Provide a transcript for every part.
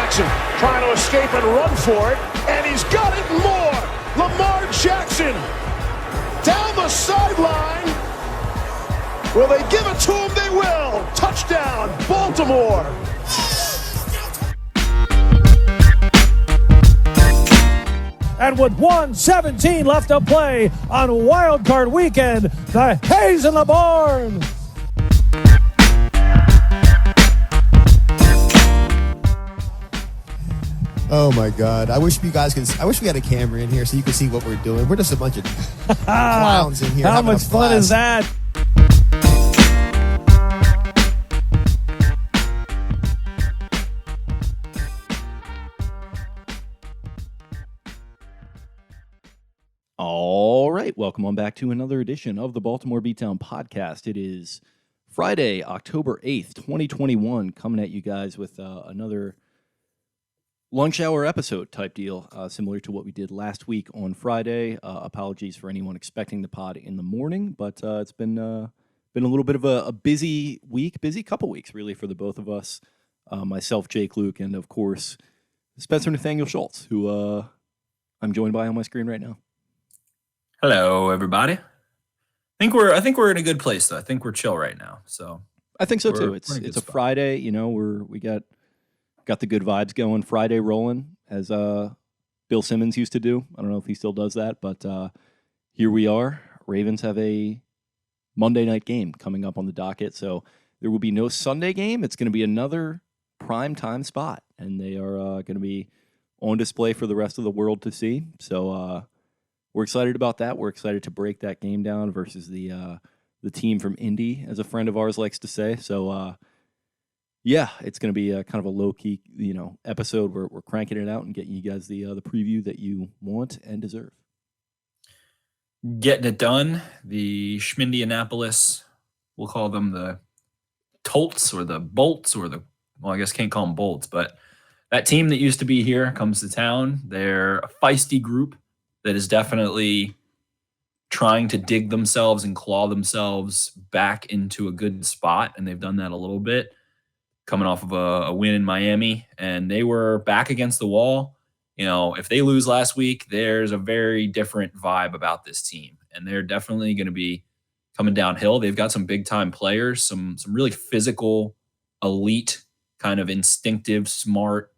Jackson trying to escape and run for it, and he's got it and more. Lamar Jackson down the sideline. Will they give it to him? They will. Touchdown, Baltimore. And with 1:17 left to play on Wild Card Weekend, the Hayes in the barn. Oh my God! I wish you guys could. I wish we had a camera in here so you could see what we're doing. We're just a bunch of clowns in here. How much fun is that? All right, welcome on back to another edition of the Baltimore Beatdown Podcast. It is Friday, October 8th, 2021, coming at you guys with another lunch hour episode type deal, similar to what we did last week on Friday. Apologies for anyone expecting the pod in the morning, but it's been a little bit of a busy week, busy couple weeks, really, for the both of us, myself, Jake Luke, and, of course, Spencer Nathaniel Schultz, who I'm joined by on my screen right now. Hello, everybody. I think we're in a good place, though. I think we're chill right now. So I think so too. It's a Friday. You know, we got the good vibes going. Friday rolling, as Bill Simmons used to do. I don't know if he still does that, but here we are. Ravens have a Monday night game coming up on the docket, so there will be no Sunday game. It's going to be another prime time spot, and they are going to be on display for the rest of the world to see. So. We're excited about that. We're excited to break that game down versus the team from Indy, as a friend of ours likes to say. So, yeah, it's going to be kind of a low-key, episode. We're cranking it out and getting you guys the preview that you want and deserve. Getting it done. The Indianapolis, we'll call them the Colts or the Bolts or I guess can't call them Bolts, but that team that used to be here comes to town. They're a feisty group that is definitely trying to dig themselves and claw themselves back into a good spot, and they've done that a little bit, coming off of a win in Miami, and they were back against the wall. If they lose last week, there's a very different vibe about this team, and they're definitely going to be coming downhill. They've got some big-time players, some really physical, elite, kind of instinctive, smart,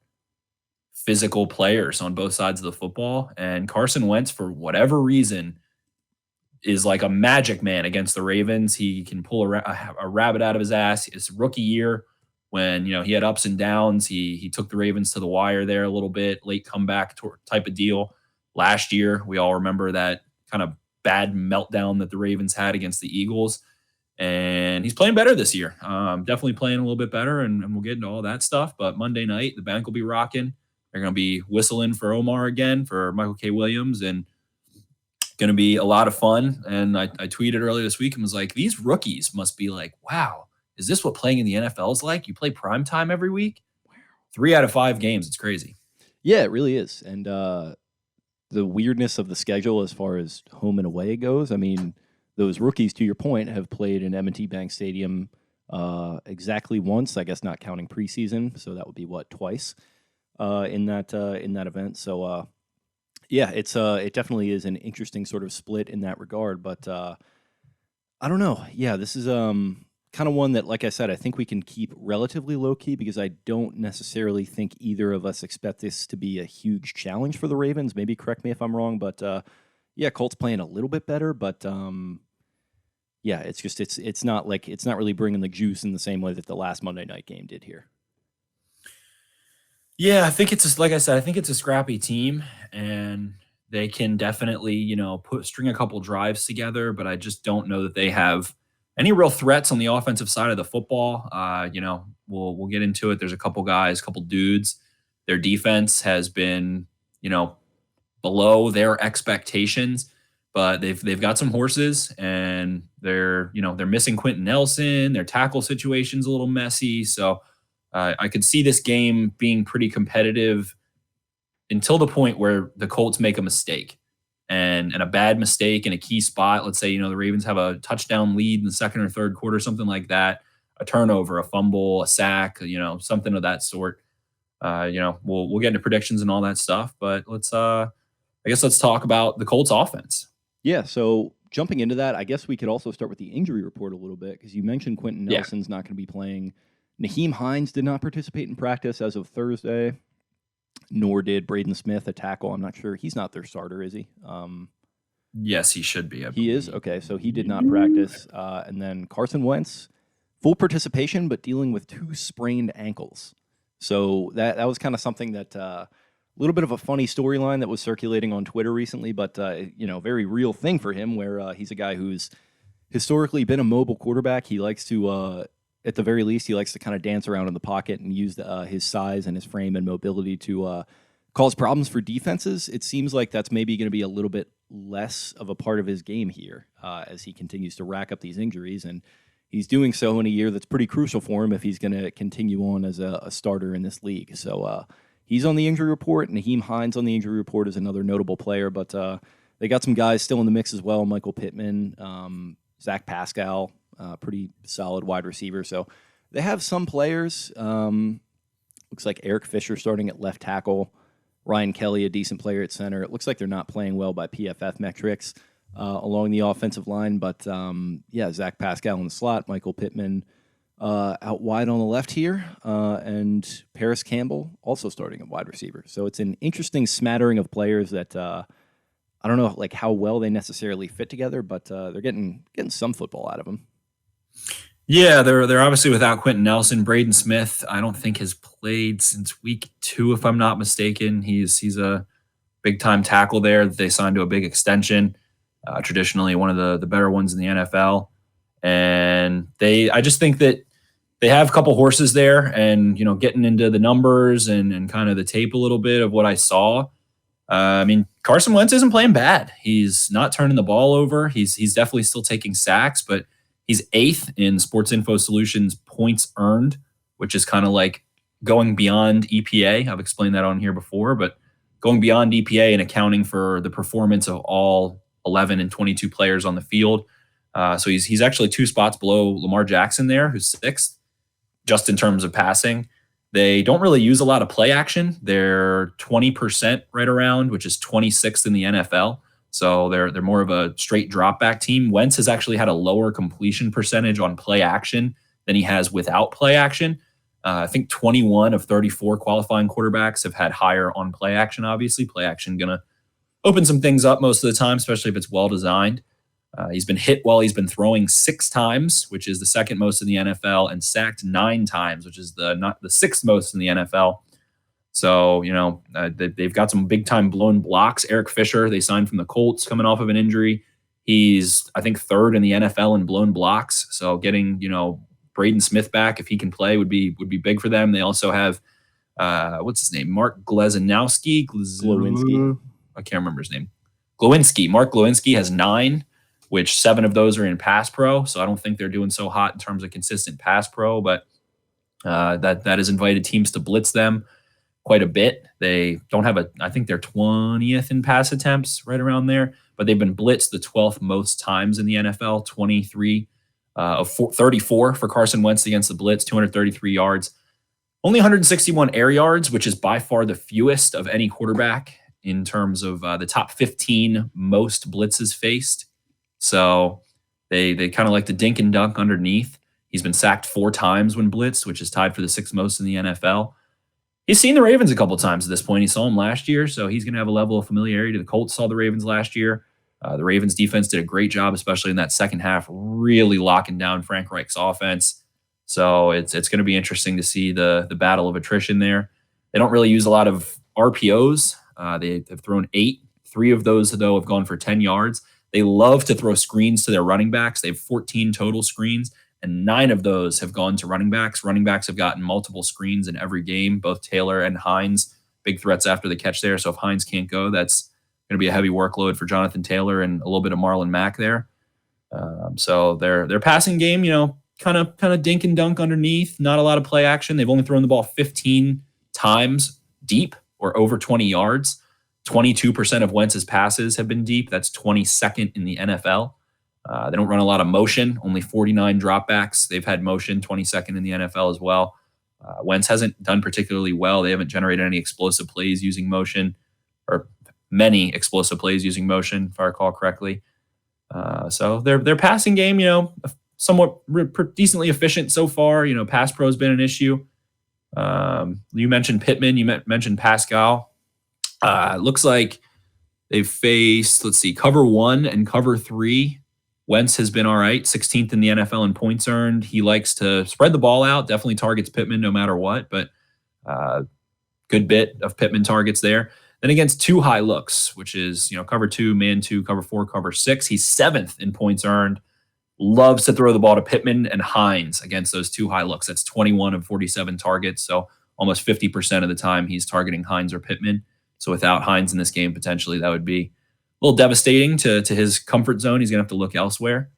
physical players on both sides of the football. And Carson Wentz, for whatever reason, is like a magic man against the Ravens. He can pull a rabbit out of his ass. His rookie year, when he had ups and downs, he took the Ravens to the wire there a little bit, late comeback type of deal. Last year, we all remember that kind of bad meltdown that the Ravens had against the Eagles. And he's playing better this year. Definitely playing a little bit better, and we'll get into all that stuff. But Monday night, the bank will be rocking. They're going to be whistling for Omar again, for Michael K. Williams, and going to be a lot of fun. And I tweeted earlier this week and was like, these rookies must be like, wow, is this what playing in the NFL is like? You play primetime every week? 3 out of 5 games. It's crazy. Yeah, it really is. And the weirdness of the schedule as far as home and away goes, I mean, those rookies, to your point, have played in M&T Bank Stadium exactly once, I guess not counting preseason. So that would be, twice? In that event. So yeah, it definitely is an interesting sort of split in that regard. But I don't know. Yeah, this is kind of one that, like I said, I think we can keep relatively low key because I don't necessarily think either of us expect this to be a huge challenge for the Ravens. Maybe correct me if I'm wrong, but yeah, Colts playing a little bit better, but yeah, it's just it's not really bringing the juice in the same way that the last Monday night game did here. Yeah, I think like I said, I think it's a scrappy team, and they can definitely, string a couple drives together, but I just don't know that they have any real threats on the offensive side of the football. We'll get into it. There's a couple guys, couple dudes. Their defense has been, below their expectations, but they've got some horses, and they're missing Quentin Nelson. Their tackle situation's a little messy, so I could see this game being pretty competitive until the point where the Colts make a mistake, and a bad mistake in a key spot. Let's say, the Ravens have a touchdown lead in the second or third quarter, something like that, a turnover, a fumble, a sack, something of that sort. We'll get into predictions and all that stuff, but let's talk about the Colts offense. Yeah, so jumping into that, I guess we could also start with the injury report a little bit, because you mentioned Quentin Nelson's not going to be playing. Nyheim Hines did not participate in practice as of Thursday, nor did Braden Smith, a tackle. I'm not sure. He's not their starter, is he? Yes, he should be. He is? Okay, so he did not practice. And then Carson Wentz, full participation, but dealing with 2 sprained ankles. So that was kind of something that a little bit of a funny storyline that was circulating on Twitter recently, but very real thing for him, where he's a guy who's historically been a mobile quarterback. He likes to, at the very least, he likes to kind of dance around in the pocket and use his size and his frame and mobility to cause problems for defenses. It seems like that's maybe going to be a little bit less of a part of his game here as he continues to rack up these injuries, and he's doing so in a year that's pretty crucial for him if he's going to continue on as a starter in this league. So he's on the injury report. Nyheim Hines on the injury report is another notable player, but they got some guys still in the mix as well. Michael Pittman, Zach Pascal, pretty solid wide receiver. So they have some players. Looks like Eric Fisher starting at left tackle. Ryan Kelly, a decent player at center. It looks like they're not playing well by PFF metrics along the offensive line. But, Zach Pascal in the slot, Michael Pittman out wide on the left here, and Paris Campbell also starting at wide receiver. So it's an interesting smattering of players that I don't know like how well they necessarily fit together, but they're getting some football out of them. Yeah, they're obviously without Quentin Nelson. Braden Smith, I don't think has played since week 2, if I'm not mistaken. He's a big-time tackle there that they signed to a big extension, traditionally one of the better ones in the NFL. And I just think that they have a couple horses there, and getting into the numbers and kind of the tape a little bit of what I saw. Carson Wentz isn't playing bad. He's not turning the ball over. He's definitely still taking sacks, but he's 8th in Sports Info Solutions points earned, which is kind of like going beyond EPA. I've explained that on here before, but going beyond EPA and accounting for the performance of all 11 and 22 players on the field. So he's actually 2 spots below Lamar Jackson there, who's 6th, just in terms of passing. They don't really use a lot of play action. They're 20% right around, which is 26th in the NFL. So they're more of a straight drop back team. Wentz has actually had a lower completion percentage on play action than he has without play action. I think 21 of 34 qualifying quarterbacks have had higher on play action. Obviously, play action going to open some things up most of the time, especially if it's well designed. He's been hit while he's been throwing 6 times, which is the 2nd most in the NFL, and sacked 9 times, which is not the 6th most in the NFL. So, they've got some big-time blown blocks. Eric Fisher, they signed from the Colts coming off of an injury. He's, I think, 3rd in the NFL in blown blocks. So getting, Braden Smith back, if he can play, would be big for them. They also have, what's his name? Mark Glowinski. I can't remember his name. Glowinski. Mark Glowinski has 9, which 7 of those are in pass pro. So I don't think they're doing so hot in terms of consistent pass pro, but that has invited teams to blitz them quite a bit. They don't have I think they're 20th in pass attempts, right around there, but they've been blitzed the 12th most times in the NFL, 23 of 34 for Carson Wentz against the blitz, 233 yards, only 161 air yards, which is by far the fewest of any quarterback in terms of the top 15 most blitzes faced. So they kind of like to dink and dunk underneath. He's been sacked 4 times when blitzed, which is tied for the 6th most in the NFL. He's seen the Ravens a couple times at this point. He saw them last year, so he's going to have a level of familiarity. The Colts saw the Ravens last year. The Ravens defense did a great job, especially in that second half, really locking down Frank Reich's offense. So it's going to be interesting to see the battle of attrition there. They don't really use a lot of RPOs. They have thrown 8. 3 of those, though, have gone for 10 yards. They love to throw screens to their running backs. They have 14 total screens, and 9 of those have gone to running backs. Running backs have gotten multiple screens in every game, both Taylor and Hines, big threats after the catch there. So if Hines can't go, that's going to be a heavy workload for Jonathan Taylor and a little bit of Marlon Mack there. So their passing game, kind of dink and dunk underneath, not a lot of play action. They've only thrown the ball 15 times deep or over 20 yards. 22% of Wentz's passes have been deep. That's 22nd in the NFL. They don't run a lot of motion, only 49 dropbacks. They've had motion, 22nd in the NFL as well. Wentz hasn't done particularly well. They haven't generated any explosive plays using motion, or many explosive plays using motion, if I recall correctly. So their passing game, somewhat decently efficient so far. Pass pro has been an issue. You mentioned Pittman. You mentioned Pascal. It looks like they've faced, cover 1 and cover 3. Wentz has been all right, 16th in the NFL in points earned. He likes to spread the ball out, definitely targets Pittman no matter what, but good bit of Pittman targets there. Then against 2 high looks, which is, cover 2, man 2, cover 4, cover 6. He's 7th in points earned. Loves to throw the ball to Pittman and Hines against those 2 high looks. That's 21 of 47 targets. So almost 50% of the time he's targeting Hines or Pittman. So without Hines in this game, potentially that would be a little devastating to his comfort zone. He's going to have to look elsewhere.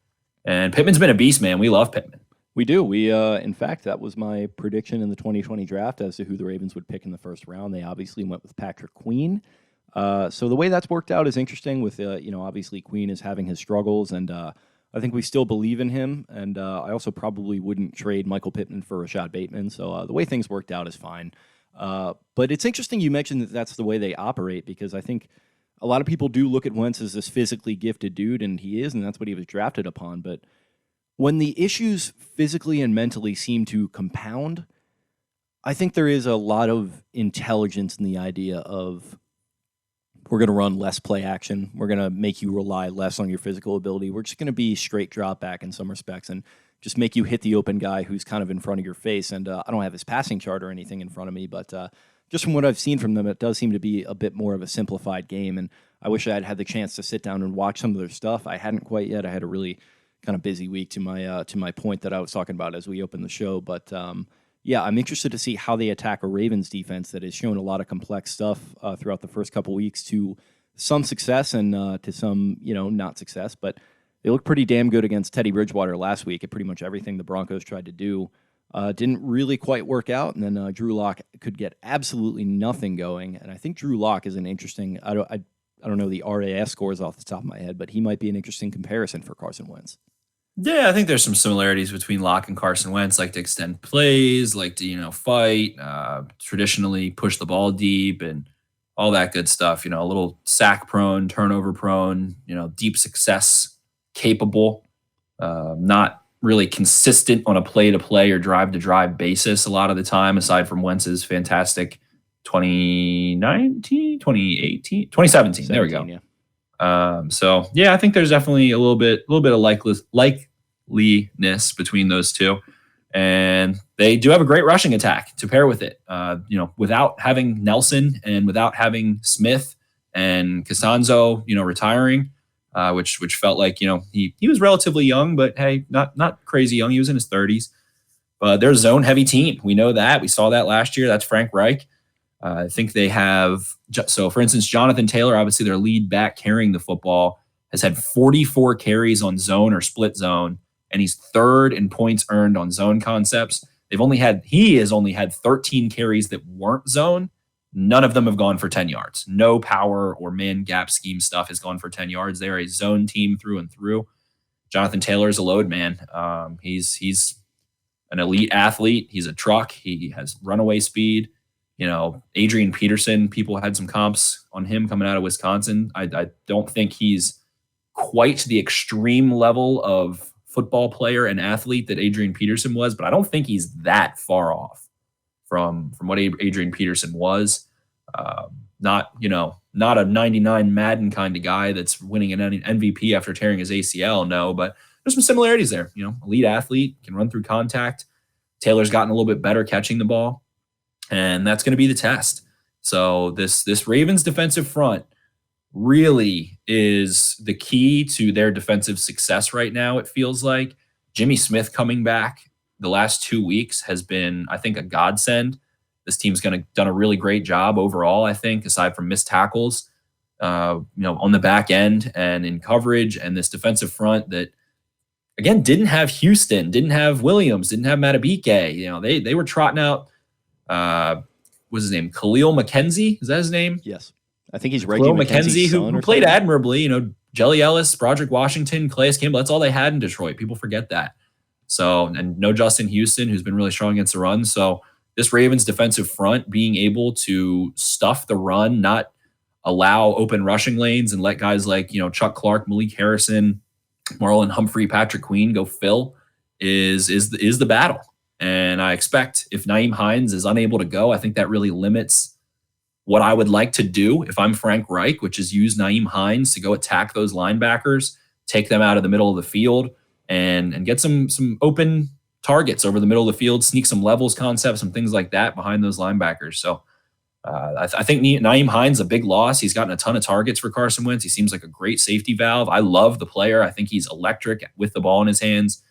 And Pittman's been a beast, man. We love Pittman. We do. In fact, that was my prediction in the 2020 draft as to who the Ravens would pick in the first round. They obviously went with Patrick Queen. So the way that's worked out is interesting with, obviously Queen is having his struggles, and I think we still believe in him. And I also probably wouldn't trade Michael Pittman for Rashad Bateman. So the way things worked out is fine. But it's interesting you mentioned that that's the way they operate, because I think a lot of people do look at Wentz as this physically gifted dude, and he is, and that's what he was drafted upon. But when the issues physically and mentally seem to compound, I think there is a lot of intelligence in the idea of, we're going to run less play action. We're going to make you rely less on your physical ability. We're just going to be straight drop back in some respects and just make you hit the open guy who's kind of in front of your face. And I don't have his passing chart or anything in front of me, but just from what I've seen from them, it does seem to be a bit more of a simplified game. And I wish I had had the chance to sit down and watch some of their stuff. I hadn't quite yet. I had a really kind of busy week, to my point that I was talking about as we opened the show. But yeah, I'm interested to see how they attack a Ravens defense that has shown a lot of complex stuff throughout the first couple weeks, to some success and to some, not success. But they looked pretty damn good against Teddy Bridgewater last week at pretty much everything the Broncos tried to do. Didn't really quite work out, and then Drew Lock could get absolutely nothing going. And I think Drew Lock is an interesting. I don't know the RAS scores off the top of my head, but he might be an interesting comparison for Carson Wentz. Yeah, I think there's some similarities between Locke and Carson Wentz. Like to extend plays, like to fight, traditionally push the ball deep, and all that good stuff. A little sack prone, turnover prone. Deep success capable. Not really consistent on a play-to-play or drive-to-drive basis a lot of the time, aside from Wentz's fantastic 2017. There we go. Yeah. So yeah, I think there's definitely a little bit of likeliness between those two, and they do have a great rushing attack to pair with it. Without having Nelson and without having Smith and Costanzo, retiring, which felt like he was relatively young, but hey, not crazy young. He was in his 30s. But they're a zone heavy team. We know that. We saw that last year. That's Frank Reich. I think they have, so for instance, Jonathan Taylor, obviously their lead back carrying the football, has had 44 carries on zone or split zone, and he's 3rd in points earned on zone concepts. He has only had 13 carries that weren't zone. None of them have gone for 10 yards. No power or man gap scheme stuff has gone for 10 yards. They're a zone team through and through. Jonathan Taylor is a load man. He's an elite athlete. He's a truck. He has runaway speed. Adrian Peterson, people had some comps on him coming out of Wisconsin. I don't think he's quite the extreme level of football player and athlete that Adrian Peterson was, but I don't think he's that far off from what Adrian Peterson was. Not a 99 Madden kind of guy that's winning an MVP after tearing his ACL. No, but there's some similarities there. Elite athlete, can run through contact. Taylor's gotten a little bit better catching the ball. And that's going to be the test. So this Ravens defensive front really is the key to their defensive success right now, it feels like. Jimmy Smith coming back the last 2 weeks has been, I think, a godsend. This team's done a really great job overall, I think, aside from missed tackles, on the back end and in coverage. And this defensive front that, again, didn't have Houston, didn't have Williams, didn't have Matabike. They were trotting out, what's his name? Khalil McKenzie? Is that his name? Yes. I think he's Reggie Khalil McKenzie, who played something. admirably. Jelly Ellis, Broderick Washington, Calais Campbell. That's all they had in Detroit. People forget that. So, and no Justin Houston, who's been really strong against the run. So this Ravens defensive front being able to stuff the run, not allow open rushing lanes and let guys like, Chuck Clark, Malik Harrison, Marlon Humphrey, Patrick Queen go fill is the battle. And I expect if Nyheim Hines is unable to go, I think that really limits what I would like to do if I'm Frank Reich, which is use Nyheim Hines to go attack those linebackers, take them out of the middle of the field, and get some open targets over the middle of the field, sneak some levels concepts, some things like that behind those linebackers. So I think Nyheim Hines a big loss. He's gotten a ton of targets for Carson Wentz. He seems like a great safety valve. I love the player. I think he's electric with the ball in his hands.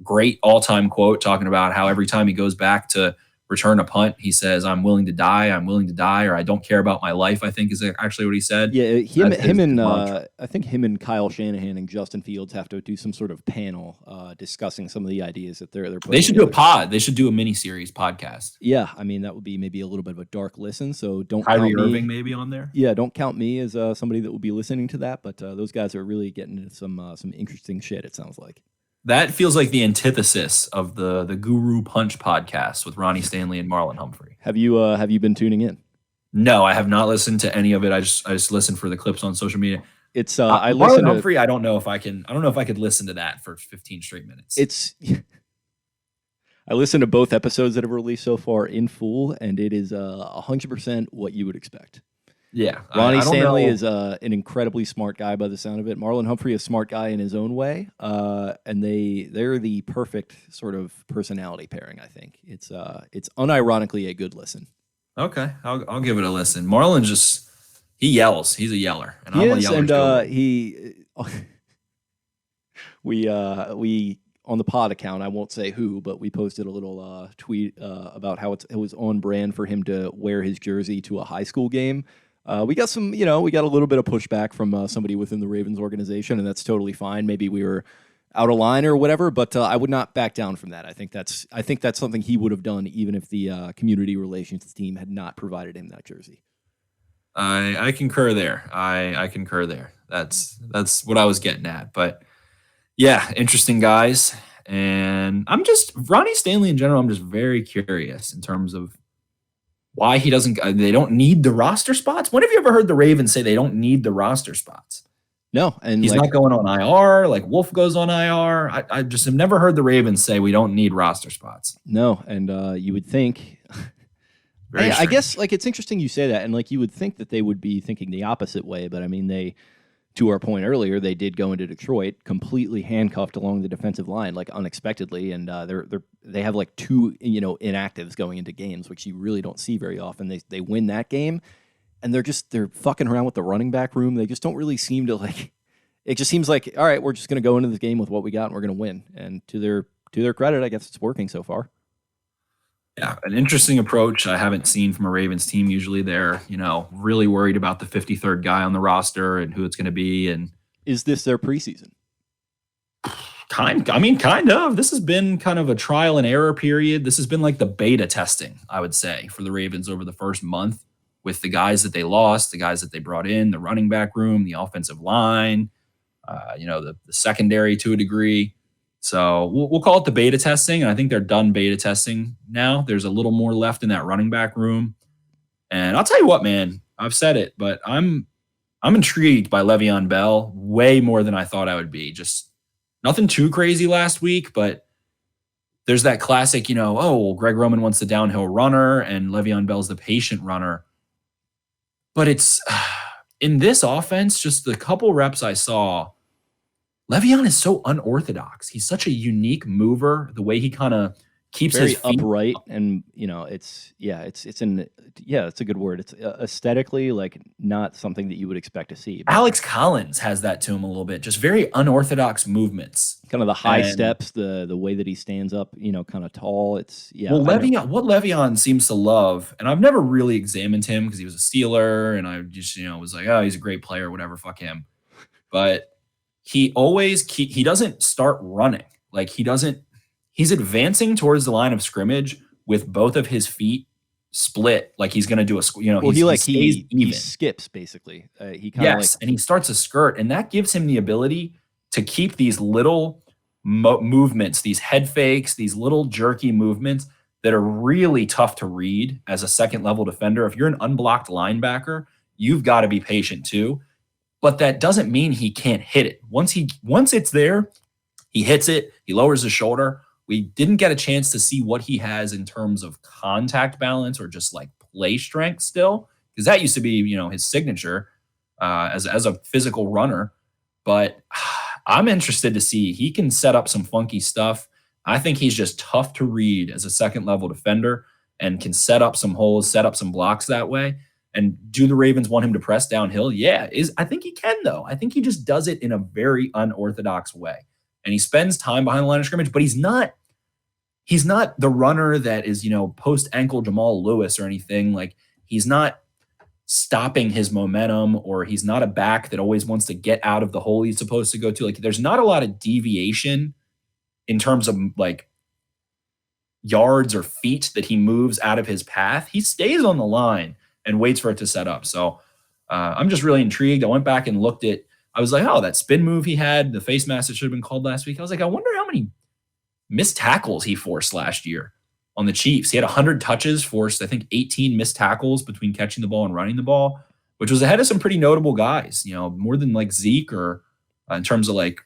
Great all-time quote talking about how every time he goes back to return a punt, he says, I'm willing to die, or I don't care about my life, I think is actually what he said. Yeah, him and I think him and Kyle Shanahan and Justin Fields have to do some sort of panel discussing some of the ideas that they're putting They should together. do a pod. They should do a mini-series podcast. Yeah, I mean, that would be maybe a little bit of a dark listen, so don't Kyrie count me. Irving maybe on there. Yeah, don't count me as somebody that will be listening to that, but those guys are really getting into some interesting shit, it sounds like. That feels like the antithesis of the Guru Punch podcast with Ronnie Stanley and Marlon Humphrey. Have you been tuning in? No, I have not listened to any of it. I just listened for the clips on social media. It's I Marlon listen to Humphrey. I don't know if I could listen to that for 15 straight minutes. I listened to both episodes that have released so far in full, and it is 100% what you would expect. Yeah, Ronnie I don't Stanley know. is an incredibly smart guy by the sound of it. Marlon Humphrey is a smart guy in his own way, and they're the perfect sort of personality pairing. I think it's unironically a good listen. Okay, I'll give it a listen. Marlon he yells. He's a yeller, and I'm a yeller. We on the pod account, I won't say who, but we posted a little tweet about how it was on brand for him to wear his jersey to a high school game. We got we got a little bit of pushback from somebody within the Ravens organization, and that's totally fine. Maybe we were out of line or whatever, but I would not back down from that. I think that's something he would have done even if the community relations team had not provided him that jersey. I concur there. I concur there. That's what I was getting at. But yeah, interesting guys. And Ronnie Stanley in general, I'm just very curious in terms of why they don't need the roster spots. When have you ever heard the Ravens say they don't need the roster spots? No, and he's not going on IR. Like Wolf goes on IR. I just have never heard the Ravens say we don't need roster spots. No, and you would think. I guess it's interesting you say that, and you would think that they would be thinking the opposite way, but I mean to our point earlier, they did go into Detroit completely handcuffed along the defensive line, unexpectedly, and they have two inactives going into games, which you really don't see very often. They win that game, and they're fucking around with the running back room. They just don't really seem to It just seems like, all right, we're just going to go into this game with what we got, and we're going to win. And to their credit, I guess it's working so far. Yeah, an interesting approach I haven't seen from a Ravens team. Usually they're, really worried about the 53rd guy on the roster and who it's going to be. And is this their preseason? Kind of. This has been kind of a trial and error period. This has been like the beta testing, I would say, for the Ravens over the first month with the guys that they lost, the guys that they brought in, the running back room, the offensive line, the secondary to a degree. So we'll call it the beta testing, and I think they're done beta testing now. There's a little more left in that running back room. And I'll tell you what, man, I've said it, but I'm intrigued by Le'Veon Bell way more than I thought I would be. Just nothing too crazy last week, but there's that classic, Greg Roman wants the downhill runner and Le'Veon Bell's the patient runner. But it's in this offense, just the couple reps I saw, Le'Veon is so unorthodox. He's such a unique mover. The way he kind of keeps very his feet upright, and it's a good word. It's aesthetically not something that you would expect to see. Alex Collins has that to him a little bit. Just very unorthodox movements. Kind of the high steps, the way that he stands up, kind of tall. It's Well, what Le'Veon seems to love, and I've never really examined him because he was a Steeler, and I just was like, oh, he's a great player, whatever, fuck him. But he doesn't start running. He's advancing towards the line of scrimmage with both of his feet split. Like he's going to do he skips basically. He kind of and he starts a skirt, and that gives him the ability to keep these little movements, these head fakes, these little jerky movements that are really tough to read as a second level defender. If you're an unblocked linebacker, you've got to be patient too. But that doesn't mean he can't hit it. Once it's there, he hits it, he lowers his shoulder. We didn't get a chance to see what he has in terms of contact balance or just like play strength still, because that used to be, his signature as a physical runner. But I'm interested to see. He can set up some funky stuff. I think he's just tough to read as a second level defender and can set up some holes, set up some blocks that way. And do the Ravens want him to press downhill? Yeah, I think he can, though. I think he just does it in a very unorthodox way. And he spends time behind the line of scrimmage, but he's not the runner that is, post ankle Jamal Lewis or anything. Like, he's not stopping his momentum, or he's not a back that always wants to get out of the hole he's supposed to go to. Like, there's not a lot of deviation in terms of like yards or feet that he moves out of his path. He stays on the line and waits for it to set up. So I'm just really intrigued. I went back and looked at, I was like, oh, that spin move he had, the face mask that should have been called last week. I was like, I wonder how many missed tackles he forced last year on the Chiefs. He had 100 touches, forced, I think, 18 missed tackles between catching the ball and running the ball, which was ahead of some pretty notable guys, more than like Zeke or in terms of like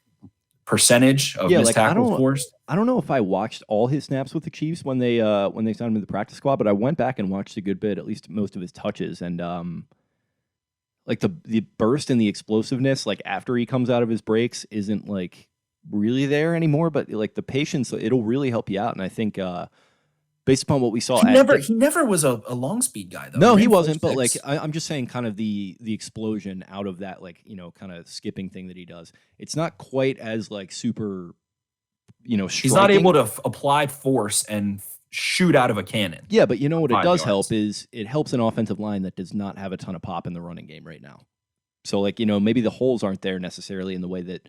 percentage of missed tackles forced. I don't know if I watched all his snaps with the Chiefs when they signed him to the practice squad, but I went back and watched a good bit, at least most of his touches, and like the burst and the explosiveness, like after he comes out of his breaks, isn't like really there anymore. But like the patience, it'll really help you out. And I think based upon what we saw, he never was a long speed guy though. No, he wasn't. But like I'm just saying, kind of the explosion out of that, like kind of skipping thing that he does. It's not quite as like super. He's not able to apply force and shoot out of a cannon. Yeah, but what it does help is it helps an offensive line that does not have a ton of pop in the running game right now. So like, maybe the holes aren't there necessarily in the way that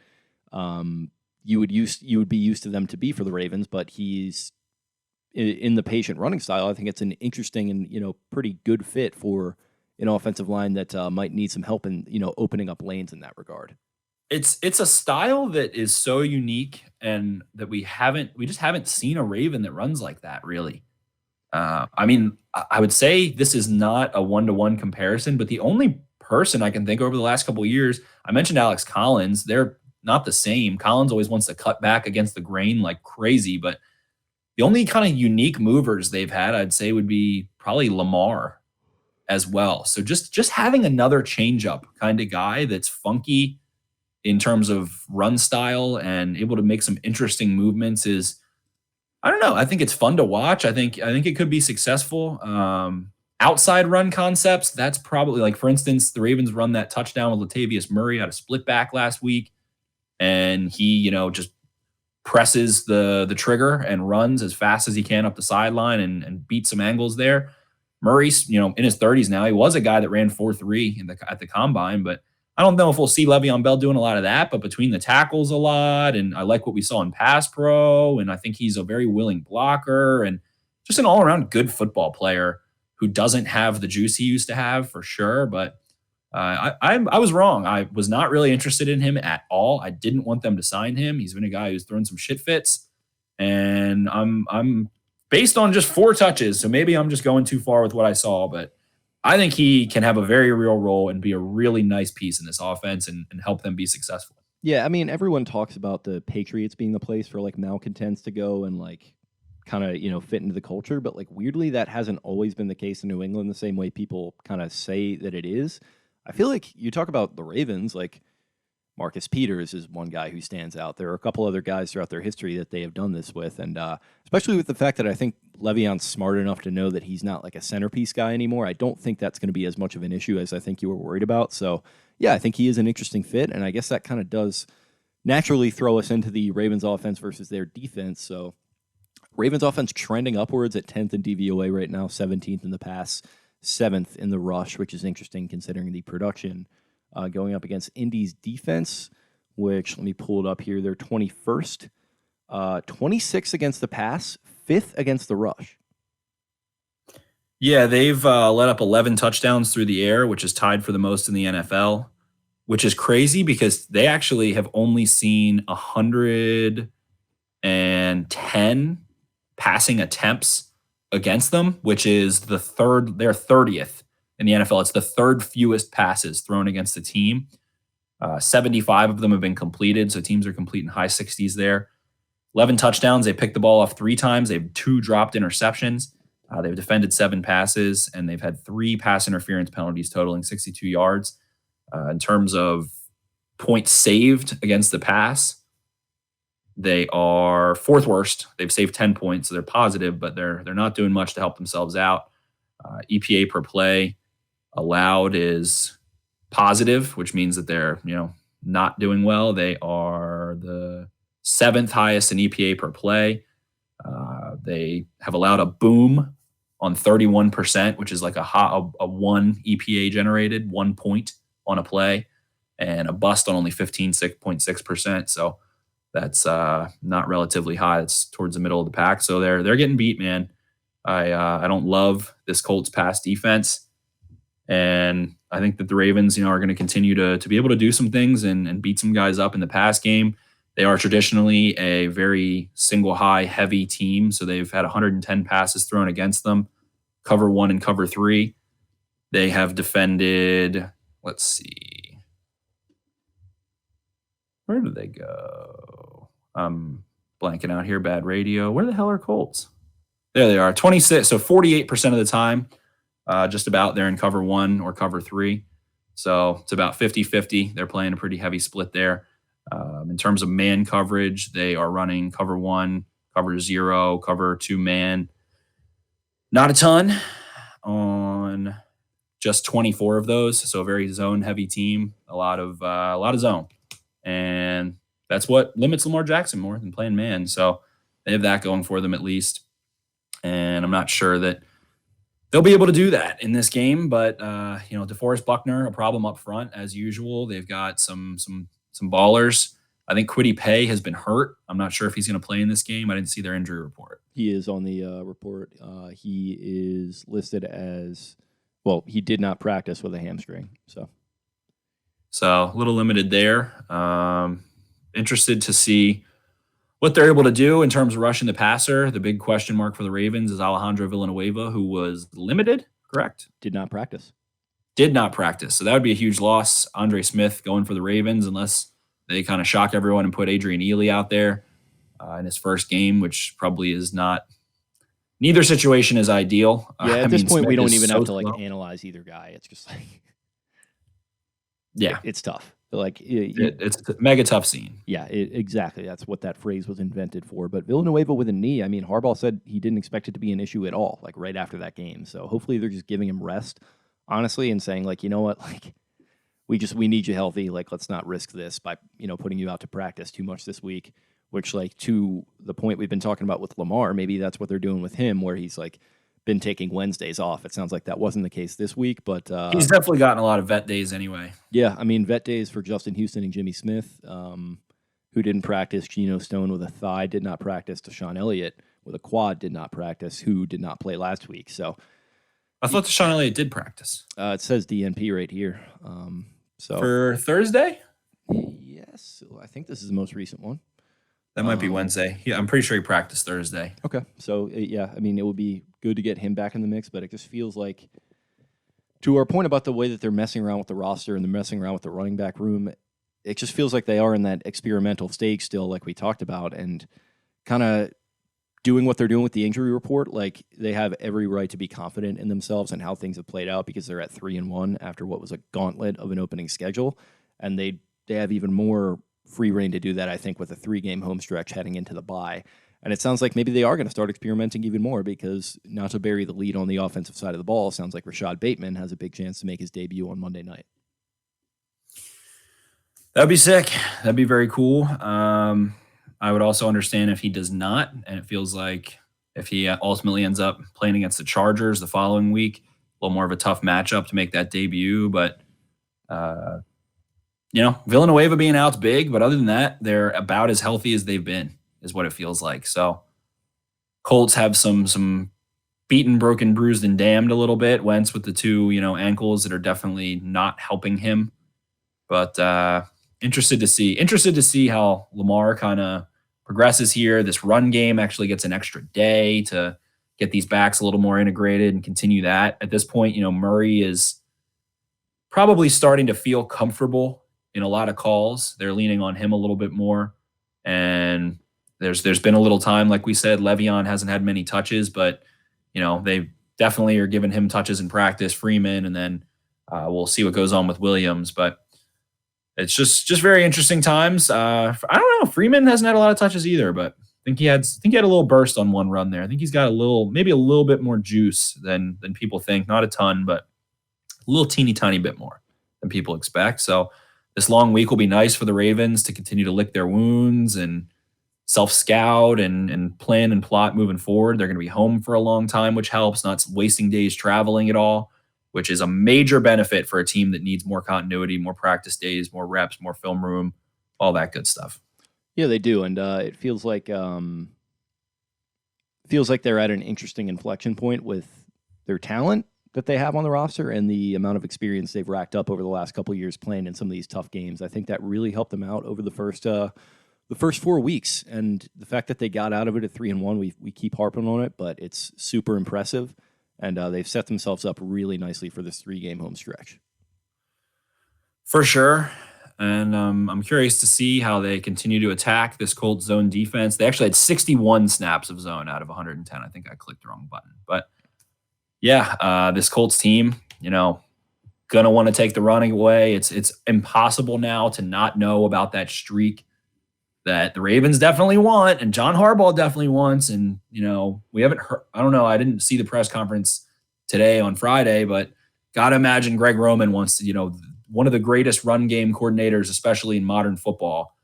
you would be used to them to be for the Ravens, but he's in the patient running style. I think it's an interesting and pretty good fit for an offensive line that might need some help in opening up lanes in that regard. It's a style that is so unique, and that we just haven't seen a Raven that runs like that, really. I mean, I would say this is not a one-to-one comparison, but the only person I can think over the last couple of years, I mentioned Alex Collins. They're not the same. Collins always wants to cut back against the grain like crazy, but the only kind of unique movers they've had, I'd say, would be probably Lamar as well. So just having another changeup kind of guy that's funky in terms of run style and able to make some interesting movements is, I don't know. I think it's fun to watch. I think it could be successful. Outside run concepts, that's probably like, for instance, the Ravens run that touchdown with Latavius Murray out of split back last week, and he, just presses the trigger and runs as fast as he can up the sideline and beats some angles there. Murray's, in his 30s now. He was a guy that ran 4.3 at the combine, but I don't know if we'll see Le'Veon Bell doing a lot of that, but between the tackles a lot, and I like what we saw in pass pro, and I think he's a very willing blocker and just an all-around good football player who doesn't have the juice he used to have for sure. But I was wrong. I was not really interested in him at all. I didn't want them to sign him. He's been a guy who's thrown some shit fits, and I'm based on just 4 touches, so maybe I'm just going too far with what I saw, but I think he can have a very real role and be a really nice piece in this offense and help them be successful. Yeah, I mean, everyone talks about the Patriots being the place for like malcontents to go and like kind of, fit into the culture. But like weirdly, that hasn't always been the case in New England the same way people kind of say that it is. I feel like you talk about the Ravens, like Marcus Peters is one guy who stands out. There are a couple other guys throughout their history that they have done this with. And especially with the fact that I think Le'Veon's smart enough to know that he's not like a centerpiece guy anymore. I don't think that's going to be as much of an issue as I think you were worried about. So, yeah, I think he is an interesting fit. And I guess that kind of does naturally throw us into the Ravens offense versus their defense. So, Ravens offense trending upwards at 10th in DVOA right now, 17th in the pass, 7th in the rush, which is interesting considering the production. Going up against Indy's defense, which, let me pull it up here, they're 21st, 26th against the pass, 5th against the rush. Yeah, they've let up 11 touchdowns through the air, which is tied for the most in the NFL, which is crazy because they actually have only seen 110 passing attempts against them, which is they're 30th in the NFL. It's the third fewest passes thrown against the team. 75 of them have been completed, so teams are completing high 60s there. 11 touchdowns. They picked the ball off 3 times. They have 2 dropped interceptions. They've defended 7 passes, and they've had 3 pass interference penalties totaling 62 yards. In terms of points saved against the pass, they are 4th worst. They've saved 10 points, so they're positive, but they're not doing much to help themselves out. EPA per play allowed is positive, which means that they're not doing well. They are the 7th highest in EPA per play. They have allowed a boom on 31%, which is like a 1 EPA generated, 1 point on a play, and a bust on only 15.6%. So that's not relatively high. It's towards the middle of the pack. So they're getting beat, man. I don't love this Colts pass defense, and I think that the Ravens, are going to continue to be able to do some things and beat some guys up in the pass game. They are traditionally a very single high heavy team, so they've had 110 passes thrown against them, cover 1 and cover 3. They have defended, let's see, where did they go? I'm blanking out here, bad radio. Where the hell are Colts? There they are, 26, so 48% of the time, just about they're in cover 1 or cover 3. So it's about 50-50. They're playing a pretty heavy split there. In terms of man coverage, they are running cover 1, cover 0, cover 2 man. Not a ton on just 24 of those. So a very zone heavy team, a lot of zone. And that's what limits Lamar Jackson more than playing man. So they have that going for them at least. And I'm not sure that they'll be able to do that in this game, but DeForest Buckner, a problem up front as usual. They've got some ballers. I think Kwity Paye has been hurt. I'm not sure if he's going to play in this game. I didn't see their injury report. He is on the report. He is listed as, well, he did not practice with a hamstring. So a little limited there. Interested to see what they're able to do in terms of rushing the passer. The big question mark for the Ravens is Alejandro Villanueva, who was limited, correct? Did not practice. So that would be a huge loss. Andre Smith going for the Ravens, unless they kind of shock everyone and put Adrian Ely out there in his first game, which probably is not. Neither situation is ideal. Yeah, at this point, Smith we don't even have to slow. analyze either guy. It's just like, yeah, it's tough. Like it's a mega tough scene. Yeah, exactly. That's what that phrase was invented for. But Villanueva with a knee, I mean, Harbaugh said he didn't expect it to be an issue at all, like right after that game. So hopefully they're just giving him rest, honestly, and saying like, you know what, like we need you healthy. Like, let's not risk this by putting you out to practice too much this week. Which, like, to the point we've been talking about with Lamar, maybe that's what they're doing with him, where he's like been taking Wednesdays off. It sounds like that wasn't the case this week, but he's definitely gotten a lot of vet days anyway. Yeah, I mean, vet days for Justin Houston and Jimmy Smith, who didn't practice. Geno Stone with a thigh did not practice. Deshaun Elliott with a quad did not practice, who did not play last week. So I thought Deshaun Elliott did practice. It says DNP right here. So for Thursday? Yes, I think this is the most recent one. That might be Wednesday. Yeah, I'm pretty sure he practiced Thursday. Okay. So, yeah, I mean, it would be good to get him back in the mix, but it just feels like, to our point about the way that they're messing around with the roster and they're messing around with the running back room, it just feels like they are in that experimental stage still, like we talked about, and kind of doing what they're doing with the injury report. Like, they have every right to be confident in themselves and how things have played out because they're at 3-1 after what was a gauntlet of an opening schedule, and they have even more free reign to do that, I think, with a 3-game home stretch heading into the bye. And it sounds like maybe they are going to start experimenting even more because, not to bury the lead on the offensive side of the ball, sounds like Rashad Bateman has a big chance to make his debut on Monday night. That'd be sick. That'd be very cool. I would also understand if he does not, and it feels like if he ultimately ends up playing against the Chargers the following week, a little more of a tough matchup to make that debut, but Villanueva being out's big, but other than that, they're about as healthy as they've been, is what it feels like. So Colts have some beaten, broken, bruised, and damned a little bit. Wentz with the 2, ankles that are definitely not helping him. But interested to see how Lamar kind of progresses here. This run game actually gets an extra day to get these backs a little more integrated and continue that. At this point, Murray is probably starting to feel comfortable in a lot of calls. They're leaning on him a little bit more. And there's been a little time, like we said, Le'Veon hasn't had many touches, but they definitely are giving him touches in practice, Freeman, and then we'll see what goes on with Williams. But it's just very interesting times. I don't know. Freeman hasn't had a lot of touches either, but I think he had a little burst on one run there. I think he's got maybe a little bit more juice than people think. Not a ton, but a little teeny tiny bit more than people expect. So this long week will be nice for the Ravens to continue to lick their wounds and self-scout and plan and plot moving forward. They're going to be home for a long time, which helps, not wasting days traveling at all, which is a major benefit for a team that needs more continuity, more practice days, more reps, more film room, all that good stuff. Yeah, they do. And it feels like they're at an interesting inflection point with their talent that they have on the roster and the amount of experience they've racked up over the last couple of years playing in some of these tough games. I think that really helped them out over the first 4 weeks. And the fact that they got out of it at 3-1, we keep harping on it, but it's super impressive. And they've set themselves up really nicely for this 3-game home stretch. For sure. And I'm curious to see how they continue to attack this Colts zone defense. They actually had 61 snaps of zone out of 110. I think I clicked the wrong button. But yeah, this Colts team, gonna want to take the running away. It's impossible now to not know about that streak that the Ravens definitely want and John Harbaugh definitely wants. And, we haven't heard, I don't know, I didn't see the press conference today on Friday, but got to imagine Greg Roman wants to, one of the greatest run game coordinators, especially in modern football,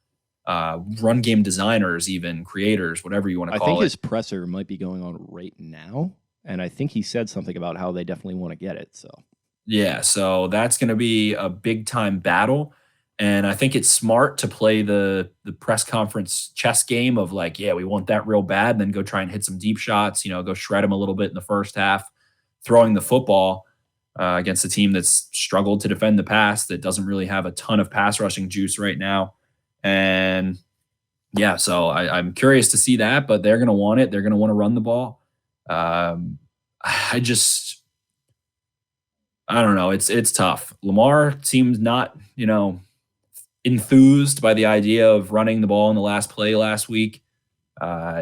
run game designers, even creators, whatever you want to call it. I think his presser might be going on right now. And I think he said something about how they definitely want to get it. So, yeah, so that's going to be a big time battle. And I think it's smart to play the press conference chess game of like, yeah, we want that real bad, and then go try and hit some deep shots, go shred them a little bit in the first half, throwing the football against a team that's struggled to defend the pass, that doesn't really have a ton of pass rushing juice right now. And yeah, so I'm curious to see that, but they're going to want it. They're going to want to run the ball. I don't know. It's tough. Lamar seems not, enthused by the idea of running the ball in the last play last week.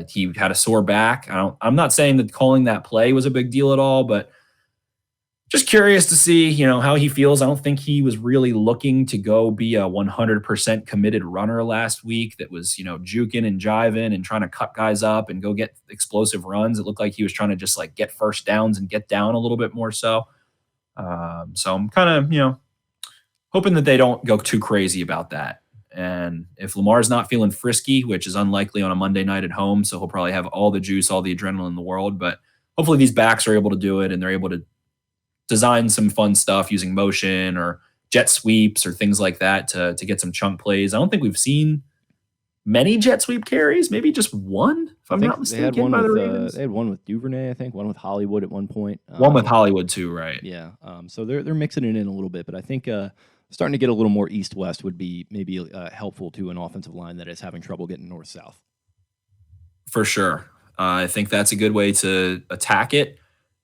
He had a sore back. I'm not saying that calling that play was a big deal at all, but just curious to see, how he feels. I don't think he was really looking to go be a 100% committed runner last week that was, juking and jiving and trying to cut guys up and go get explosive runs. It looked like he was trying to just like get first downs and get down a little bit more so. So I'm kind of, hoping that they don't go too crazy about that. And if Lamar's not feeling frisky, which is unlikely on a Monday night at home, so he'll probably have all the juice, all the adrenaline in the world, but hopefully these backs are able to do it and they're able to design some fun stuff using motion or jet sweeps or things like that to get some chunk plays. I don't think we've seen many jet sweep carries, maybe just one, if I'm not mistaken. They had one with Duvernay, I think, one with Hollywood at one point. One with Hollywood too, right? Yeah. So they're mixing it in a little bit, but I think starting to get a little more east-west would be maybe helpful to an offensive line that is having trouble getting north-south. For sure. I think that's a good way to attack it.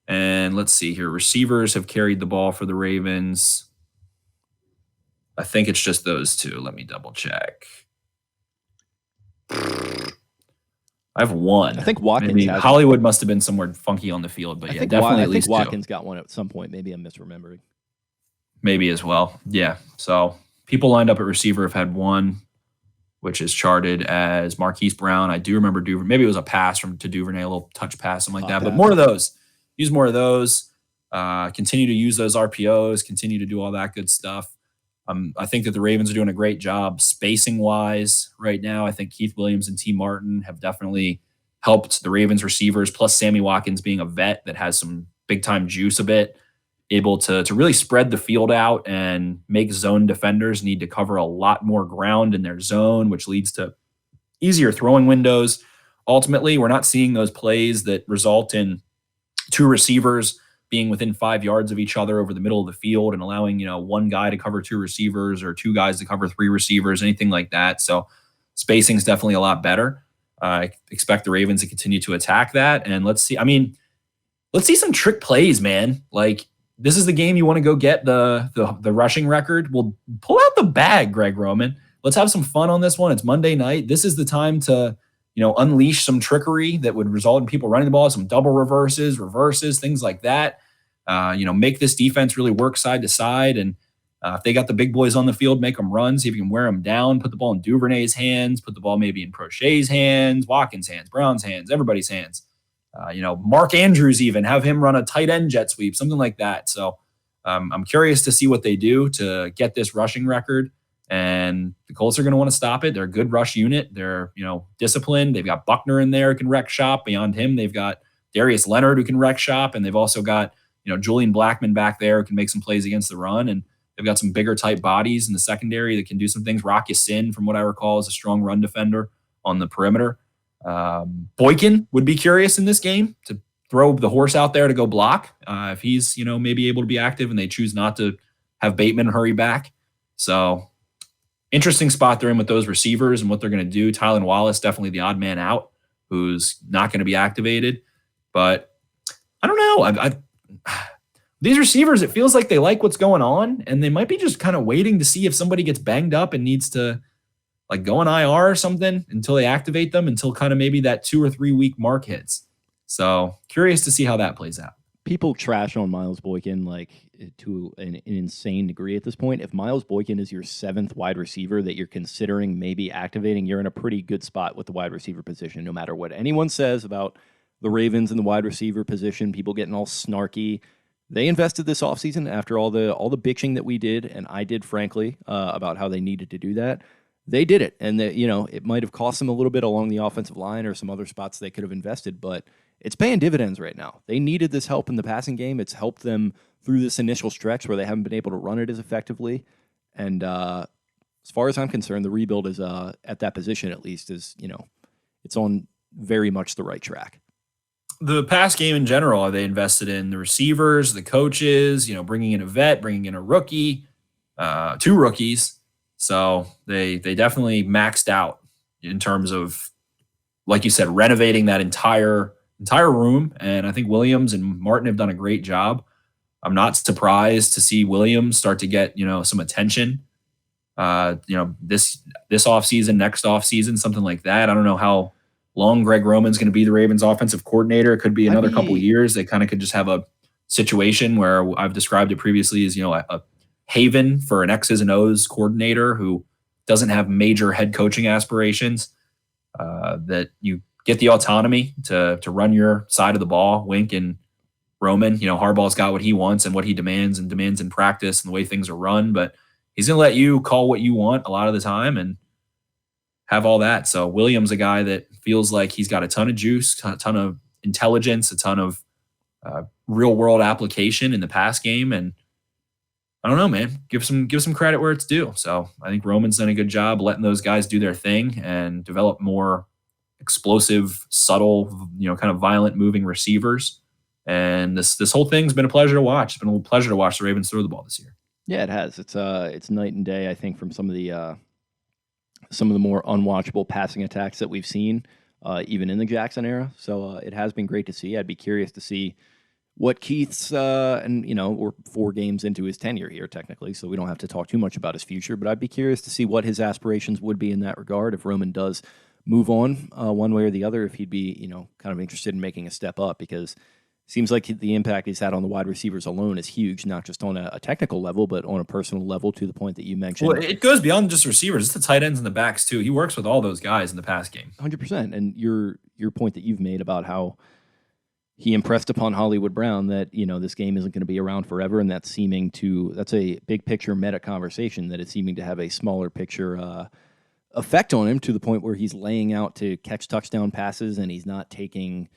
And let's see here. Receivers have carried the ball for the Ravens. I think it's just those two. Let me double check. I have one. I think Watkins maybe Hollywood must have been somewhere funky on the field, but yeah, definitely at least Watkins got one at some point. Maybe I'm misremembering. Maybe as well. Yeah. So people lined up at receiver have had one, which is charted as Marquise Brown. I do remember Duvernay. Maybe it was a pass to Duvernay, a little touch pass, something like that. But more of those. Use more of those. Continue to use those RPOs. Continue to do all that good stuff. I think that the Ravens are doing a great job spacing-wise right now. I think Keith Williams and T. Martin have definitely helped the Ravens receivers, plus Sammy Watkins being a vet that has some big-time juice a bit, able to really spread the field out and make zone defenders need to cover a lot more ground in their zone, which leads to easier throwing windows. Ultimately, we're not seeing those plays that result in two receivers being within 5 yards of each other over the middle of the field and allowing, one guy to cover two receivers or two guys to cover three receivers, anything like that. So spacing is definitely a lot better. I expect the Ravens to continue to attack that. And let's see. I mean, let's see some trick plays, man. Like, this is the game you want to go get the rushing record. Well, pull out the bag, Greg Roman. Let's have some fun on this one. It's Monday night. This is the time to, unleash some trickery that would result in people running the ball, some double reverses, things like that. Make this defense really work side to side. And if they got the big boys on the field, make them run, see if you can wear them down, put the ball in Duvernay's hands, put the ball maybe in Prochet's hands, Watkins' hands, Brown's hands, everybody's hands. Mark Andrews, even have him run a tight end jet sweep, something like that. So I'm curious to see what they do to get this rushing record. And the Colts are going to want to stop it. They're a good rush unit. They're, disciplined. They've got Buckner in there who can wreck shop. Beyond him, they've got Darius Leonard who can wreck shop. And they've also got, Julian Blackmon back there who can make some plays against the run. And they've got some bigger type bodies in the secondary that can do some things. Rock Ya-Sin, from what I recall, is a strong run defender on the perimeter. Boykin would be curious in this game to throw the horse out there to go block. If he's, maybe able to be active and they choose not to have Bateman hurry back. So interesting spot they're in with those receivers and what they're going to do. Tylan Wallace, definitely the odd man out, who's not going to be activated. But I don't know. These receivers, it feels like they like what's going on, and they might be just kind of waiting to see if somebody gets banged up and needs to go on IR or something until they activate them, until kind of maybe that 2 or 3 week mark hits. So curious to see how that plays out. People trash on Miles Boykin to an insane degree at this point. If Miles Boykin is your 7th wide receiver that you're considering maybe activating, you're in a pretty good spot with the wide receiver position, no matter what anyone says about the Ravens and the wide receiver position, people getting all snarky. They invested this offseason after all the bitching that we did, and I did, frankly, about how they needed to do that. They did it, and it might have cost them a little bit along the offensive line or some other spots they could have invested, but it's paying dividends right now. They needed this help in the passing game. It's helped them through this initial stretch where they haven't been able to run it as effectively. And as far as I'm concerned, the rebuild is at that position at least is it's on very much the right track. The pass game in general, are they invested in the receivers, the coaches, bringing in a vet, bringing in a rookie, 2 rookies. So they definitely maxed out in terms of, like you said, renovating that entire room. And I think Williams and Martin have done a great job. I'm not surprised to see Williams start to get, some attention, this offseason, next offseason, something like that. I don't know how long Greg Roman's going to be the Ravens offensive coordinator. It could be another couple of years. They kind of could just have a situation where I've described it previously as, a haven for an X's and O's coordinator who doesn't have major head coaching aspirations, that you get the autonomy to run your side of the ball. Wink and Roman, Harbaugh's got what he wants and what he demands in practice and the way things are run, but he's going to let you call what you want a lot of the time and have all that. So Williams, a guy that feels like he's got a ton of juice, a ton of intelligence, a ton of real world application in the pass game. And I don't know, man, give some credit where it's due. So I think Roman's done a good job letting those guys do their thing and develop more explosive, subtle, kind of violent moving receivers. And this whole thing's been a pleasure to watch. It's been a pleasure to watch the Ravens throw the ball this year. Yeah, it has. It's night and day, I think, from some of the more unwatchable passing attacks that we've seen, even in the Jackson era. So it has been great to see. I'd be curious to see what Keith's, and we're 4 games into his tenure here technically, so we don't have to talk too much about his future, but I'd be curious to see what his aspirations would be in that regard if Roman does move on one way or the other, if he'd be, kind of interested in making a step up, because it seems like the impact he's had on the wide receivers alone is huge, not just on a technical level, but on a personal level, to the point that you mentioned. Well, it goes beyond just receivers. It's the tight ends and the backs too. He works with all those guys in the pass game. 100%. And your point that you've made about how he impressed upon Hollywood Brown that, this game isn't going to be around forever, and that's a big picture meta conversation, that it's seeming to have a smaller picture effect on him, to the point where he's laying out to catch touchdown passes, and he's not taking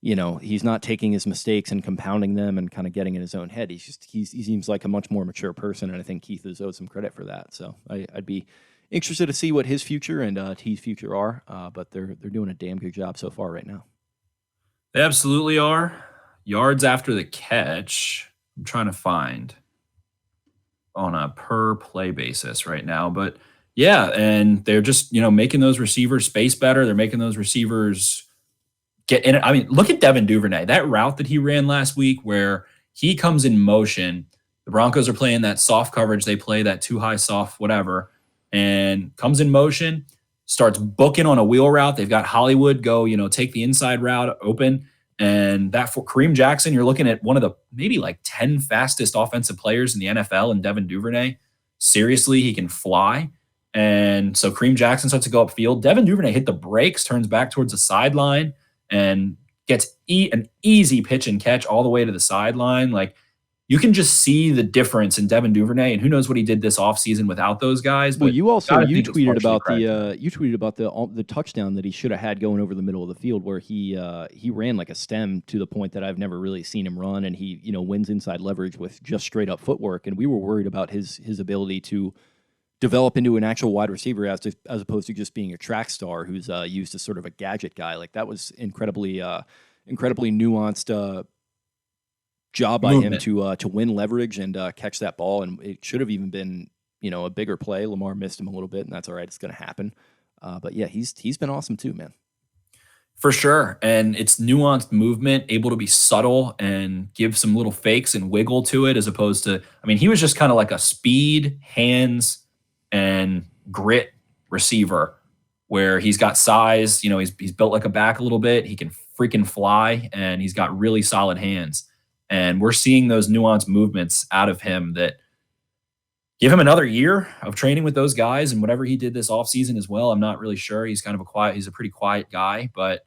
his mistakes and compounding them and kind of getting in his own head. He seems like a much more mature person, and I think Keith is owed some credit for that. So I'd be interested to see what his future and T's future are, but they're doing a damn good job so far right now. They absolutely are. Yards after the catch, I'm trying to find on a per play basis right now, but yeah, and they're just, making those receivers space better. They're making those receivers get in it. I mean, look at Devin Duvernay. That route that he ran last week where he comes in motion. The Broncos are playing that soft coverage. They play that too high soft, whatever, and comes in motion, starts booking on a wheel route. They've got Hollywood go, take the inside route open. And that for Kareem Jackson, you're looking at one of the maybe like 10 fastest offensive players in the NFL, and Devin Duvernay. Seriously, he can fly. And so Kareem Jackson starts to go upfield. Devin Duvernay hit the brakes, turns back towards the sideline, and gets an easy pitch and catch all the way to the sideline. Like, you can just see the difference in Devin Duvernay, and who knows what he did this offseason without those guys. Well, you tweeted about the touchdown that he should have had going over the middle of the field, where he ran like a stem to the point that I've never really seen him run, and he wins inside leverage with just straight up footwork. And we were worried about his ability to develop into an actual wide receiver as opposed to just being a track star who's used as sort of a gadget guy. Like, that was incredibly nuanced job by him to win leverage and catch that ball. And it should have even been a bigger play. Lamar missed him a little bit, and that's all right. It's going to happen. But yeah, he's been awesome too, man. For sure. And it's nuanced movement, able to be subtle and give some little fakes and wiggle to it, as opposed to, he was just kind of like a speed, hands, and grit receiver where he's got size. He's built like a back a little bit. He can freaking fly, and he's got really solid hands. And we're seeing those nuanced movements out of him that give him another year of training with those guys, and whatever he did this offseason as well. I'm not really sure. He's a pretty quiet guy, but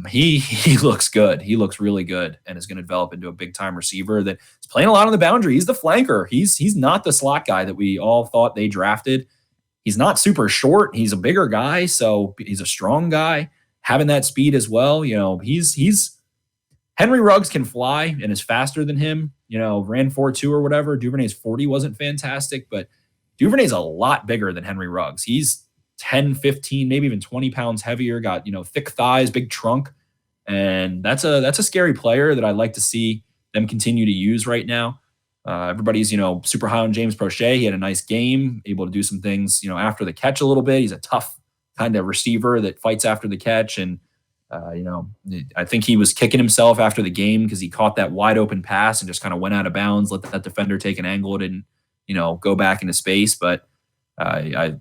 he looks good. He looks really good, and is going to develop into a big time receiver that is playing a lot on the boundary. He's the flanker. He's not the slot guy that we all thought they drafted. He's not super short. He's a bigger guy, so he's a strong guy, having that speed as well. He's Henry Ruggs can fly and is faster than him, ran 4.2 or whatever. Duvernay's 40 wasn't fantastic, but Duvernay's a lot bigger than Henry Ruggs. He's 10, 15, maybe even 20 pounds heavier, got, thick thighs, big trunk. And that's a scary player that I'd like to see them continue to use right now. Everybody's, super high on James Prochet. He had a nice game, able to do some things, after the catch a little bit. He's a tough kind of receiver that fights after the catch. And, I think he was kicking himself after the game because he caught that wide open pass and just kind of went out of bounds, let that defender take an angle. It didn't, go back into space. But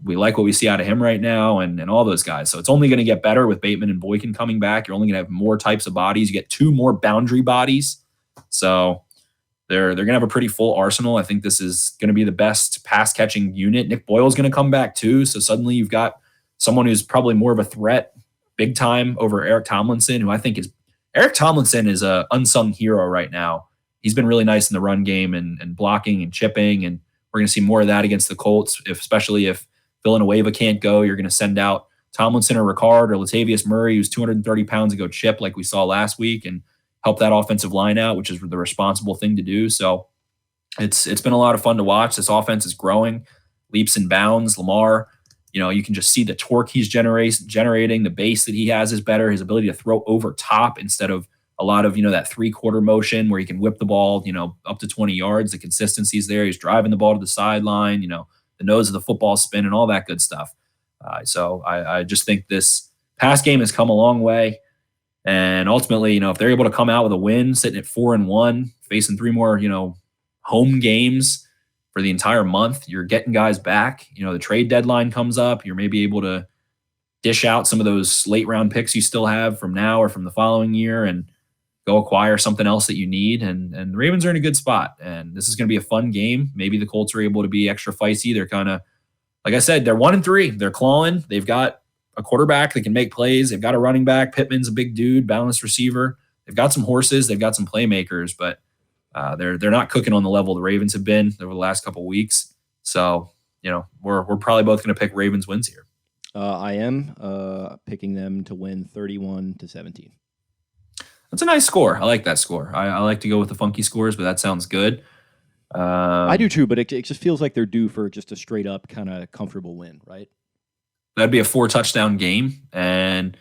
we like what we see out of him right now and all those guys. So it's only going to get better with Bateman and Boykin coming back. You're only going to have more types of bodies. You get 2 more boundary bodies. So they're going to have a pretty full arsenal. I think this is going to be the best pass catching unit. Nick Boyle's going to come back too. So suddenly you've got someone who's probably more of a threat big time over Eric Tomlinson, who I think is a unsung hero right now. He's been really nice in the run game and blocking and chipping, and we're going to see more of that against the Colts, especially if Villanueva can't go. You're going to send out Tomlinson or Ricard or Latavius Murray, who's 230 pounds, to go chip like we saw last week and help that offensive line out, which is the responsible thing to do. So it's been a lot of fun to watch. This offense is growing leaps and bounds. Lamar, you can just see the torque he's generating. The base that he has is better. His ability to throw over top instead of a lot of, that 3-quarter motion where he can whip the ball, up to 20 yards. The consistency's there. He's driving the ball to the sideline, the nose of the football spin and all that good stuff. So I just think this pass game has come a long way. And ultimately, if they're able to come out with a win, sitting at 4-1, facing 3 more, home games for the entire month, you're getting guys back. The trade deadline comes up. You're maybe able to dish out some of those late round picks you still have from now or from the following year and go acquire something else that you need. And the Ravens are in a good spot. And this is going to be a fun game. Maybe the Colts are able to be extra feisty. They're kind of, like I said, they're 1-3. They're clawing. They've got a quarterback that can make plays. They've got a running back. Pittman's a big dude, balanced receiver. They've got some horses. They've got some playmakers, but they're not cooking on the level the Ravens have been over the last couple of weeks. So, we're probably both going to pick Ravens wins here. I am picking them to win 31-17. That's a nice score. I like that score. I like to go with the funky scores, but that sounds good. I do too, but it just feels like they're due for just a straight up kind of comfortable win, right? That'd be a 4-touchdown game, and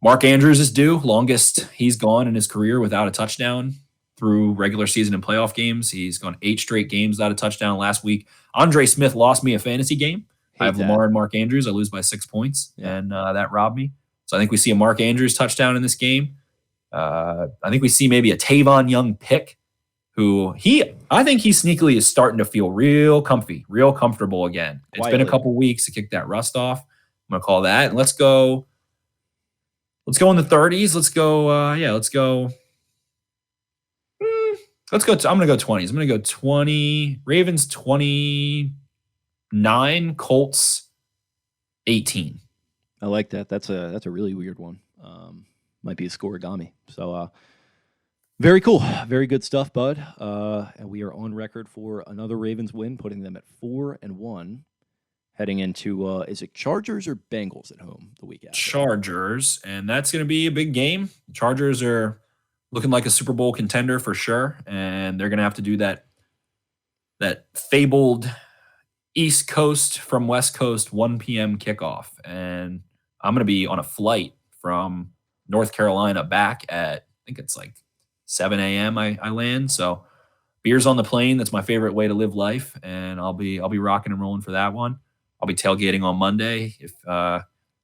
Mark Andrews is due. Longest he's gone in his career without a touchdown through regular season and playoff games. He's gone 8 straight games without a touchdown. Last week, Andre Smith lost me a fantasy game. I have Lamar and Mark Andrews. I lose by 6 points, and that robbed me. So I think we see a Mark Andrews touchdown in this game. I think we see maybe a Tavon Young pick, I think he sneakily is starting to feel real comfy, real comfortable again. It's been a couple weeks to kick that rust off. I'm going to call that. And let's go in the 30s. Let's go. I'm going to go 20s. I'm going to go 20. Ravens 29, Colts 18. I like that. That's a really weird one. Might be a scoregami. So very cool. Very good stuff, bud. And we are on record for another Ravens win, putting them at 4-1. Heading into, is it Chargers or Bengals at home the week after? Chargers, and that's going to be a big game. Chargers are looking like a Super Bowl contender for sure, and they're going to have to do that fabled East Coast from West Coast 1 p.m. kickoff. And I'm going to be on a flight from North Carolina back at, I think it's like 7 a.m. I land. So beers on the plane. That's my favorite way to live life, and I'll be rocking and rolling for that one. I'll be tailgating on Monday. I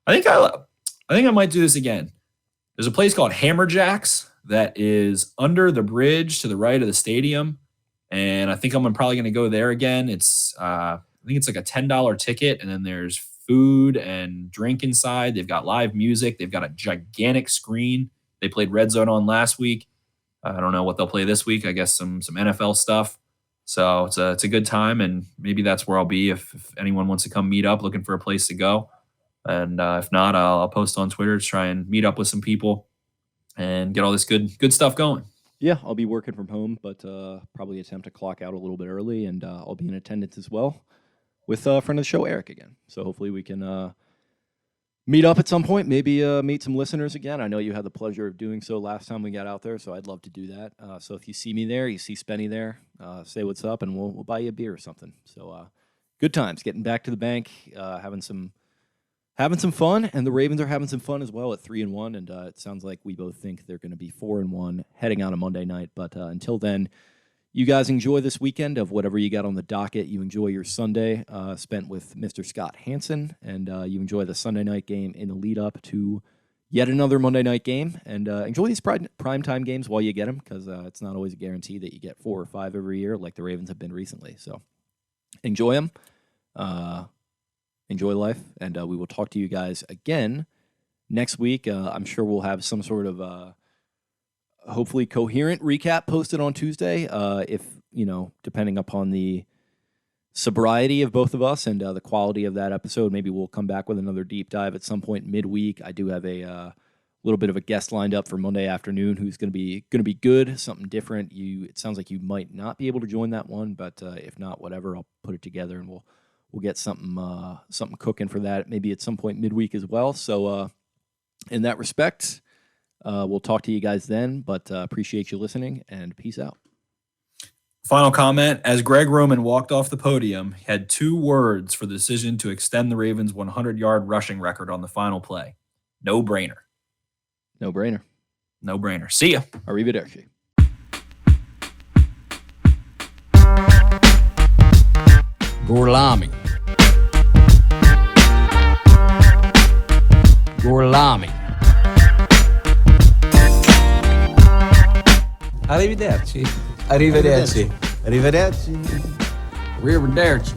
think I might do this again. There's a place called Hammer Jacks that is under the bridge to the right of the stadium, and I think I'm probably going to go there again. It's I think it's like a $10 ticket, and then there's food and drink inside. They've got live music. They've got a gigantic screen. They played Red Zone on last week. I don't know what they'll play this week. I guess some NFL stuff. So it's a good time, and maybe that's where I'll be if anyone wants to come meet up, looking for a place to go. And if not, I'll post on Twitter to try and meet up with some people and get all this good stuff going. Yeah, I'll be working from home, but probably attempt to clock out a little bit early, and I'll be in attendance as well with a friend of the show, Eric, again. So hopefully we can meet up at some point, maybe meet some listeners again. I know you had the pleasure of doing so last time we got out there, so I'd love to do that. So if you see me there, you see Spenny there, say what's up, and we'll buy you a beer or something. So good times, getting back to the bank, having some fun, and the Ravens are having some fun as well at 3-1, and it sounds like we both think they're going to be 4-1 heading out on Monday night. But until then, you guys enjoy this weekend of whatever you got on the docket. You enjoy your Sunday spent with Mr. Scott Hansen, and you enjoy the Sunday night game in the lead up to yet another Monday night game. And enjoy these primetime games while you get them, because it's not always a guarantee that you get 4 or 5 every year like the Ravens have been recently. So enjoy them. Enjoy life, and we will talk to you guys again next week. I'm sure we'll have some sort of hopefully coherent recap posted on Tuesday. If, depending upon the sobriety of both of us and the quality of that episode, maybe we'll come back with another deep dive at some point midweek. I do have a little bit of a guest lined up for Monday afternoon who's going to be good, something different. It sounds like you might not be able to join that one, but if not, whatever, I'll put it together and we'll get something cooking for that maybe at some point midweek as well. So in that respect, we'll talk to you guys then, but appreciate you listening, and peace out. Final comment, as Greg Roman walked off the podium, he had 2 words for the decision to extend the Ravens' 100-yard rushing record on the final play. No brainer. No brainer. No brainer. See ya. Arrivederci. Gorlami. Gorlami. Arrivederci. Arrivederci. Arrivederci. Arrivederci.